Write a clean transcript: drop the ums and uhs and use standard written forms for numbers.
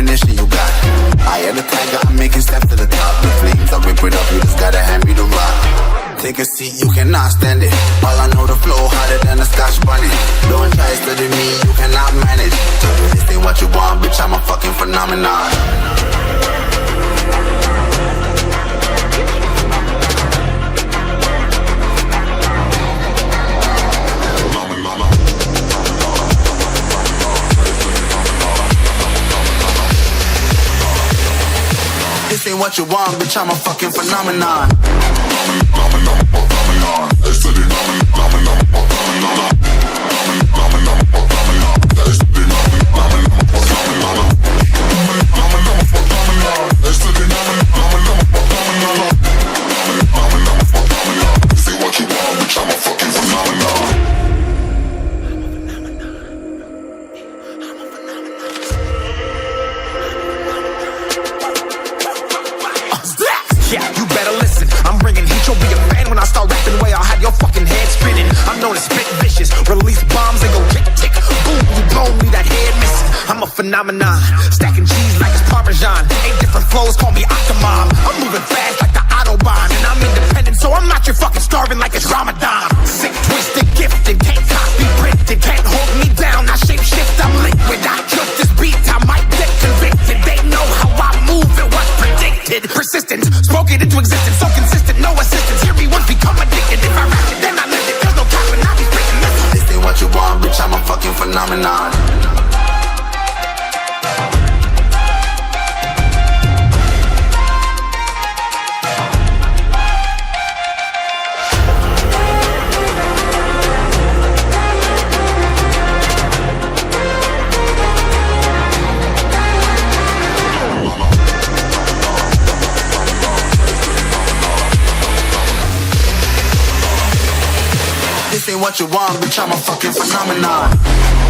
ammunition you got. I am the tiger, I'm making steps to the top. The flames, I rip it up, you just gotta hand me the rock. Take a seat, you cannot stand it. All I know, the flow harder than a Scotch bunny. Don't try studying me, you cannot manage. This ain't what you want, bitch, I'm a fucking phenomenon. This ain't what you want, bitch, I'm a fucking phenomenon. Yeah, you better listen. I'm bringing heat, you'll be a fan when I start rapping. Way I'll have your fucking head spinning. I'm known as spit vicious, release bombs and go tick tick. Boom, you blown me that head missing. I'm a phenomenon, stacking cheese like it's Parmesan. 8 different flows, call me Octomom. I'm moving fast like the Autobahn, and I'm independent, so I'm not your fucking starving like it's Ramadan. Sick, twisted, gifted, can't copy, printed, can't hold me down. I shape shift, I'm liquid. I took this beat, I might get convicted. They know how I move, it was predicted. Persistent, spoke it into existence, so consistent, no assistance. Hear me once, become addicted. If I rap it, then I live it. There's no capping, I be breaking this. This ain't what you want, bitch, I'm a fucking phenomenon. This ain't what you want, bitch, I'm a fucking phenomenon.